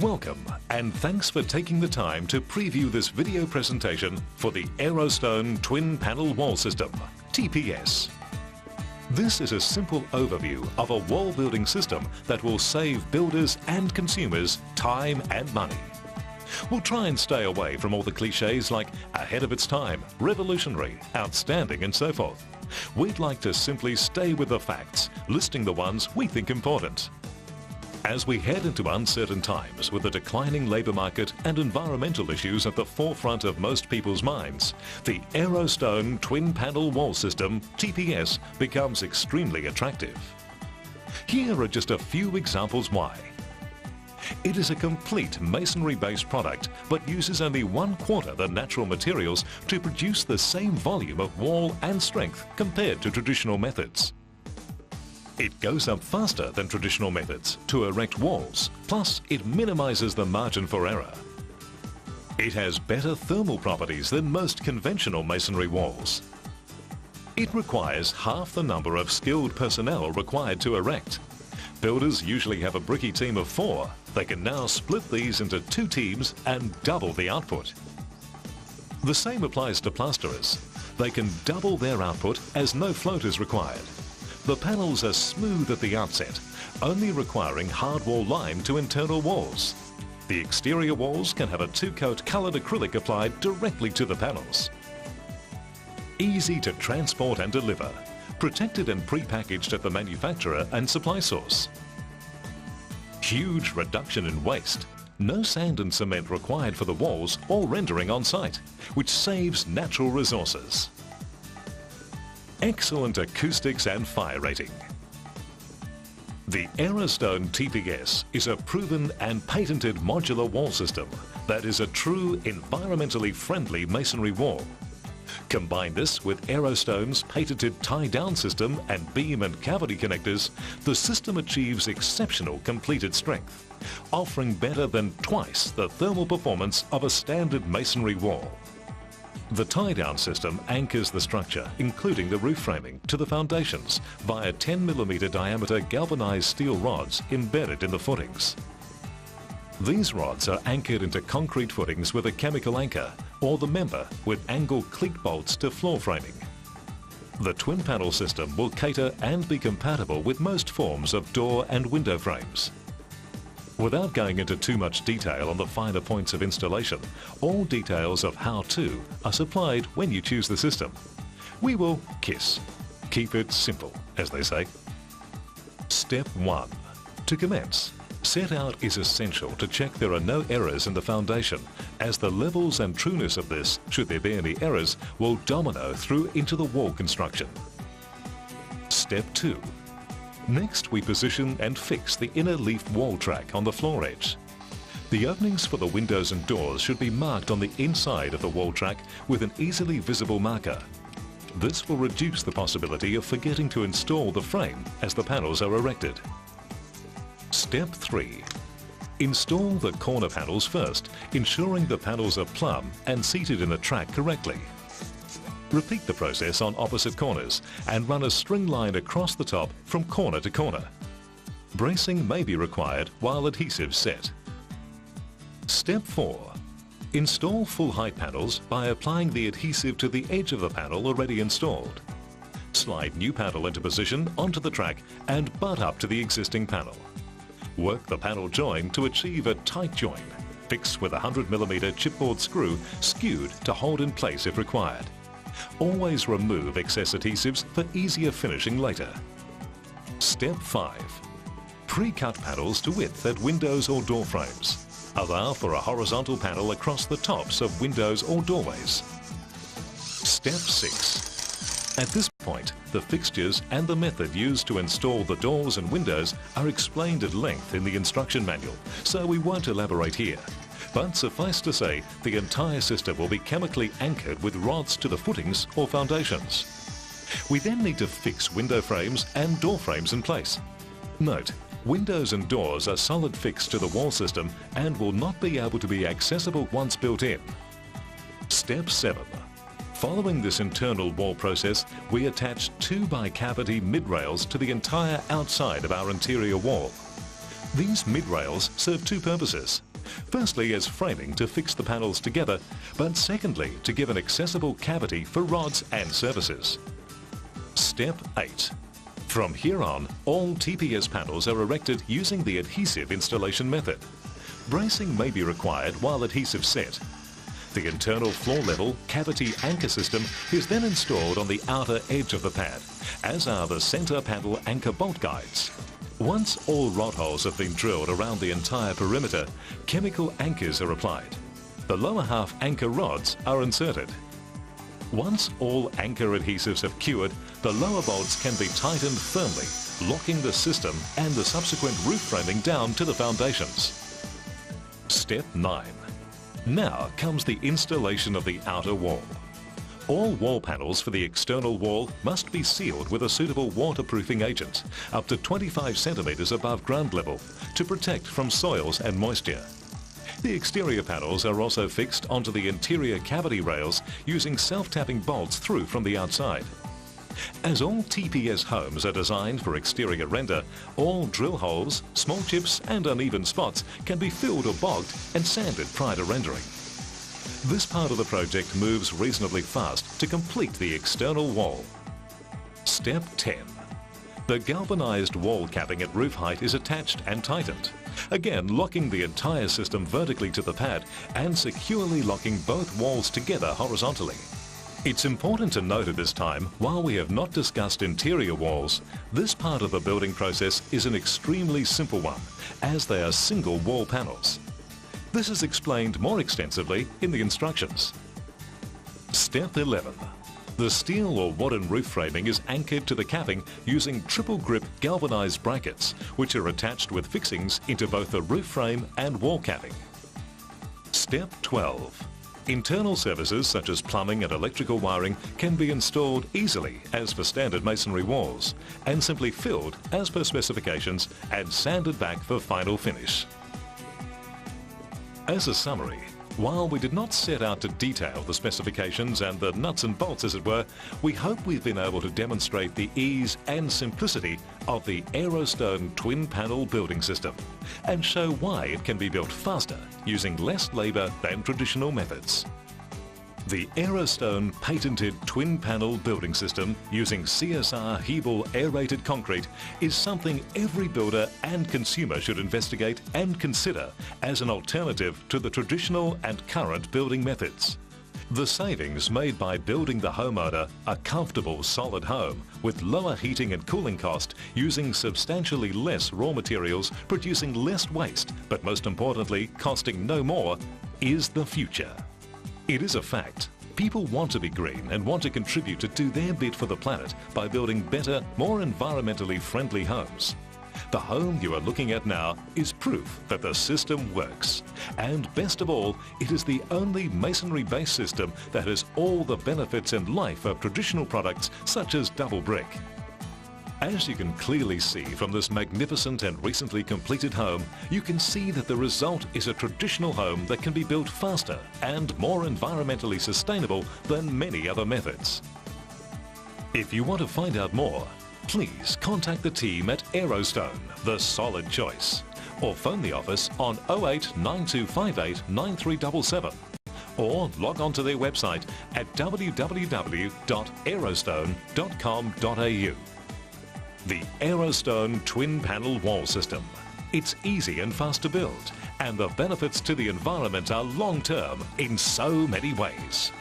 Welcome and thanks for taking the time to preview this video presentation for the Aerostone Twin Panel Wall System, TPS. This is a simple overview of a wall building system that will save builders and consumers time and money. We'll try and stay away from all the cliches like ahead of its time, revolutionary, outstanding and so forth. We'd like to simply stay with the facts, listing the ones we think important. As we head into uncertain times with the declining labour market and environmental issues at the forefront of most people's minds, the Aerostone Twin Panel Wall System, TPS, becomes extremely attractive. Here are just a few examples why. It is a complete masonry-based product but uses only 1/4 the natural materials to produce the same volume of wall and strength compared to traditional methods. It goes up faster than traditional methods to erect walls, plus it minimises the margin for error. It has better thermal properties than most conventional masonry walls. It requires half the number of skilled personnel required to erect. Builders usually have a bricky team of 4. They can now split these into 2 teams and double the output. The same applies to plasterers. They can double their output as no float is required. The panels are smooth at the outset, only requiring hardwall lime to internal walls. The exterior walls can have a 2-coat coloured acrylic applied directly to the panels. Easy to transport and deliver, protected and pre-packaged at the manufacturer and supply source. Huge reduction in waste, no sand and cement required for the walls or rendering on site, which saves natural resources. Excellent acoustics and fire rating. The Aerostone TPS is a proven and patented modular wall system that is a true environmentally friendly masonry wall. Combine this with Aerostone's patented tie-down system and beam and cavity connectors, the system achieves exceptional completed strength, offering better than twice the thermal performance of a standard masonry wall. The tie-down system anchors the structure, including the roof framing, to the foundations via 10mm diameter galvanized steel rods embedded in the footings. These rods are anchored into concrete footings with a chemical anchor or the member with angle cleat bolts to floor framing. The twin panel system will cater and be compatible with most forms of door and window frames. Without going into too much detail on the finer points of installation, all details of how-to are supplied when you choose the system. We will KISS. Keep it simple, as they say. Step 1. To commence, set out is essential to check there are no errors in the foundation, as the levels and trueness of this, should there be any errors, will domino through into the wall construction. Step 2. Next, we position and fix the inner leaf wall track on the floor edge. The openings for the windows and doors should be marked on the inside of the wall track with an easily visible marker. This will reduce the possibility of forgetting to install the frame as the panels are erected. Step 3. Install the corner panels first, ensuring the panels are plumb and seated in the track correctly. Repeat the process on opposite corners and run a string line across the top from corner to corner. Bracing may be required while adhesive set. Step 4. Install full height panels by applying the adhesive to the edge of the panel already installed. Slide new panel into position onto the track and butt up to the existing panel. Work the panel join to achieve a tight join, fixed with a 100mm chipboard screw skewed to hold in place if required. Always remove excess adhesives for easier finishing later. Step 5. Pre-cut panels to width at windows or door frames. Allow for a horizontal panel across the tops of windows or doorways. Step 6. At this point, the fixtures and the method used to install the doors and windows are explained at length in the instruction manual, so we won't elaborate here. But suffice to say, the entire system will be chemically anchored with rods to the footings or foundations. We then need to fix window frames and door frames in place. Note, windows and doors are solid fixed to the wall system and will not be able to be accessible once built in. Step 7. Following this internal wall process, we attach 2 bicavity mid-rails to the entire outside of our interior wall. These mid-rails serve two purposes. Firstly, as framing to fix the panels together, but secondly, to give an accessible cavity for rods and surfaces. Step 8. From here on, all TPS panels are erected using the adhesive installation method. Bracing may be required while adhesive set. The internal floor level cavity anchor system is then installed on the outer edge of the pad, as are the centre panel anchor bolt guides. Once all rod holes have been drilled around the entire perimeter, chemical anchors are applied. The lower half anchor rods are inserted. Once all anchor adhesives have cured, the lower bolts can be tightened firmly, locking the system and the subsequent roof framing down to the foundations. Step 9. Now comes the installation of the outer wall. All wall panels for the external wall must be sealed with a suitable waterproofing agent up to 25 centimetres above ground level to protect from soils and moisture. The exterior panels are also fixed onto the interior cavity rails using self-tapping bolts through from the outside. As all TPS homes are designed for exterior render, all drill holes, small chips and uneven spots can be filled or bogged and sanded prior to rendering. This part of the project moves reasonably fast to complete the external wall. Step 10. The galvanised wall capping at roof height is attached and tightened, again locking the entire system vertically to the pad and securely locking both walls together horizontally. It's important to note at this time, while we have not discussed interior walls, this part of the building process is an extremely simple one, as they are single wall panels. This is explained more extensively in the instructions. Step 11. The steel or wooden roof framing is anchored to the capping using triple grip galvanised brackets, which are attached with fixings into both the roof frame and wall capping. Step 12. Internal services such as plumbing and electrical wiring can be installed easily as for standard masonry walls and simply filled as per specifications and sanded back for final finish. As a summary, while we did not set out to detail the specifications and the nuts and bolts as it were, we hope we've been able to demonstrate the ease and simplicity of the Aerostone twin panel building system and show why it can be built faster using less labour than traditional methods. The Aerostone patented twin panel building system using CSR Hebel aerated concrete is something every builder and consumer should investigate and consider as an alternative to the traditional and current building methods. The savings made by building the homeowner a comfortable solid home with lower heating and cooling cost using substantially less raw materials, producing less waste, but most importantly costing no more, is the future. It is a fact. People want to be green and want to contribute to do their bit for the planet by building better, more environmentally friendly homes. The home you are looking at now is proof that the system works. And best of all, it is the only masonry-based system that has all the benefits and life of traditional products such as double brick. As you can clearly see from this magnificent and recently completed home, you can see that the result is a traditional home that can be built faster and more environmentally sustainable than many other methods. If you want to find out more, please contact the team at Aerostone, the solid choice, or phone the office on 08 9258 9377 or log on to their website at www.aerostone.com.au. The Aerostone twin panel wall system. It's easy and fast to build, and the benefits to the environment are long-term in so many ways.